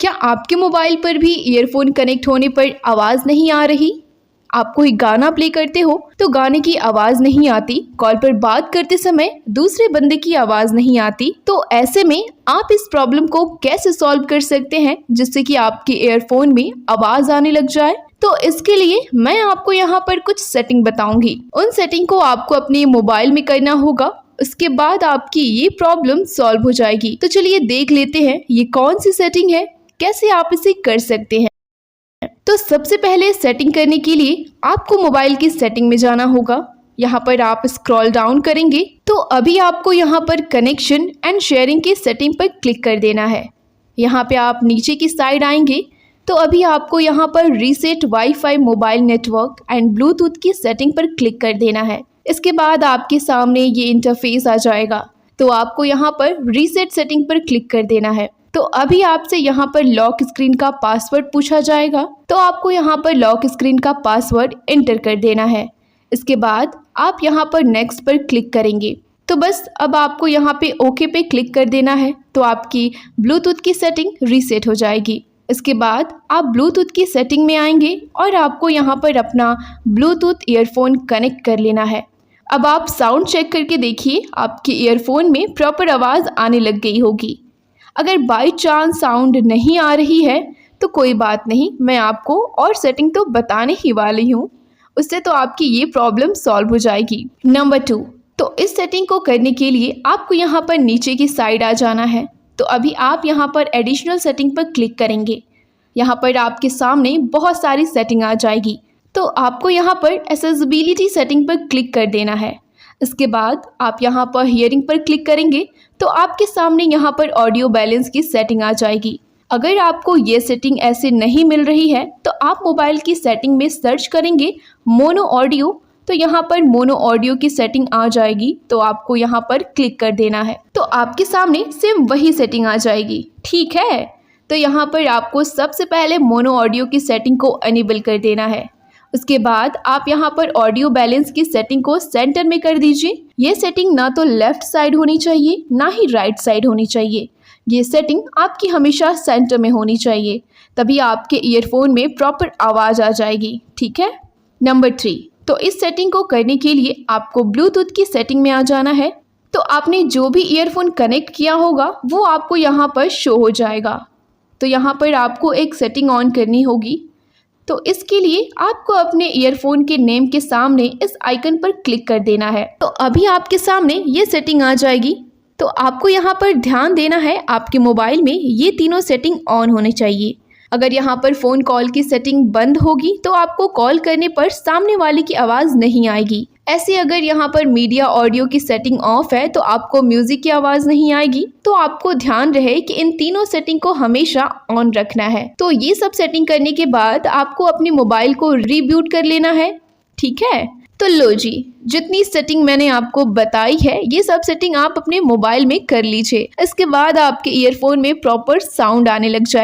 क्या आपके मोबाइल पर भी ईयरफोन कनेक्ट होने पर आवाज़ नहीं आ रही? आप कोई गाना प्ले करते हो तो गाने की आवाज़ नहीं आती, कॉल पर बात करते समय दूसरे बंदे की आवाज़ नहीं आती। तो ऐसे में आप इस प्रॉब्लम को कैसे सॉल्व कर सकते हैं जिससे कि आपके ईयरफोन में आवाज़ आने लग जाए? तो इसके लिए मैं आपको यहाँ पर कुछ सेटिंग बताऊंगी। उन सेटिंग को आपको अपने मोबाइल में करना होगा, उसके बाद आपकी ये प्रॉब्लम सॉल्व हो जाएगी। तो चलिए देख लेते हैं ये कौन सी सेटिंग है, कैसे आप इसे कर सकते हैं। तो सबसे पहले सेटिंग करने के लिए आपको मोबाइल की सेटिंग में जाना होगा। यहाँ पर आप स्क्रॉल डाउन करेंगे तो अभी आपको यहाँ पर कनेक्शन एंड शेयरिंग की सेटिंग पर क्लिक कर देना है। यहाँ पे आप नीचे की साइड आएंगे तो अभी आपको यहाँ पर reset wifi mobile network and Bluetooth की सेटिंग पर क्लिक कर देना है। इसके बाद आपके सामने ये इंटरफेस आ जाएगा, तो आपको यहाँ पर रीसेट सेटिंग पर क्लिक कर देना है। तो अभी आपसे यहाँ पर लॉक स्क्रीन का पासवर्ड पूछा जाएगा, तो आपको यहाँ पर लॉक स्क्रीन का पासवर्ड एंटर कर देना है। इसके बाद आप यहाँ पर नेक्स्ट पर क्लिक करेंगे। तो बस अब आपको यहाँ पे ओके पे क्लिक कर देना है, तो आपकी ब्लूटूथ की सेटिंग रीसेट हो जाएगी। इसके बाद आप ब्लूटूथ की सेटिंग में आएंगे और आपको यहाँ पर अपना ब्लूटूथ ईयरफोन कनेक्ट कर लेना है। अब आप साउंड चेक करके देखिए, आपके ईयरफोन में प्रॉपर आवाज़ आने लग गई होगी। अगर बाय चांस साउंड नहीं आ रही है तो कोई बात नहीं, मैं आपको और सेटिंग तो बताने ही वाली हूँ, उससे तो आपकी ये प्रॉब्लम सॉल्व हो जाएगी। नंबर 2, तो इस सेटिंग को करने के लिए आपको यहाँ पर नीचे की साइड आ जाना है। तो अभी आप यहाँ पर एडिशनल सेटिंग पर क्लिक करेंगे। यहाँ पर आपके सामने बहुत सारी सेटिंग आ जाएगी, तो आपको यहाँ पर एक्सेसिबिलिटी सेटिंग पर क्लिक कर देना है। इसके बाद आप यहाँ पर हियरिंग पर क्लिक करेंगे तो आपके सामने यहाँ पर ऑडियो बैलेंस की सेटिंग आ जाएगी। अगर आपको ये सेटिंग ऐसे नहीं मिल रही है तो आप मोबाइल की सेटिंग में सर्च करेंगे मोनो ऑडियो, तो यहाँ पर मोनो ऑडियो की सेटिंग आ जाएगी, तो आपको यहाँ पर क्लिक कर देना है। तो आपके सामने सेम वही सेटिंग आ जाएगी, ठीक है। तो यहाँ पर आपको सबसे पहले मोनो ऑडियो की सेटिंग को अनेबल कर देना है। उसके बाद आप यहाँ पर ऑडियो बैलेंस की सेटिंग को सेंटर में कर दीजिए। ये सेटिंग ना तो लेफ्ट साइड होनी चाहिए ना ही राइट साइड होनी चाहिए, ये सेटिंग आपकी हमेशा सेंटर में होनी चाहिए, तभी आपके ईयरफोन में प्रॉपर आवाज़ आ जाएगी, ठीक है। नंबर 3, तो इस सेटिंग को करने के लिए आपको ब्लूटूथ की सेटिंग में आ जाना है। तो आपने जो भी ईयरफोन कनेक्ट किया होगा वो आपको यहाँ पर शो हो जाएगा। तो यहाँ पर आपको एक सेटिंग ऑन करनी होगी। तो इसके लिए आपको अपने ईयरफोन के नेम के सामने इस आइकन पर क्लिक कर देना है। तो अभी आपके सामने ये सेटिंग आ जाएगी। तो आपको यहाँ पर ध्यान देना है, आपके मोबाइल में ये तीनों सेटिंग ऑन होने चाहिए। अगर यहाँ पर फ़ोन कॉल की सेटिंग बंद होगी तो आपको कॉल करने पर सामने वाले की आवाज़ नहीं आएगी। ऐसे अगर यहाँ पर मीडिया ऑडियो की सेटिंग ऑफ है तो आपको म्यूजिक की आवाज़ नहीं आएगी। तो आपको ध्यान रहे कि इन तीनों सेटिंग को हमेशा ऑन रखना है। तो ये सब सेटिंग करने के बाद आपको अपने मोबाइल को रीबूट कर लेना है, ठीक है। तो लो जी, जितनी सेटिंग मैंने आपको बताई है ये सब सेटिंग आप अपने मोबाइल में कर लीजिए। इसके बाद आपके ईयरफोन में प्रॉपर साउंड आने लग जाए।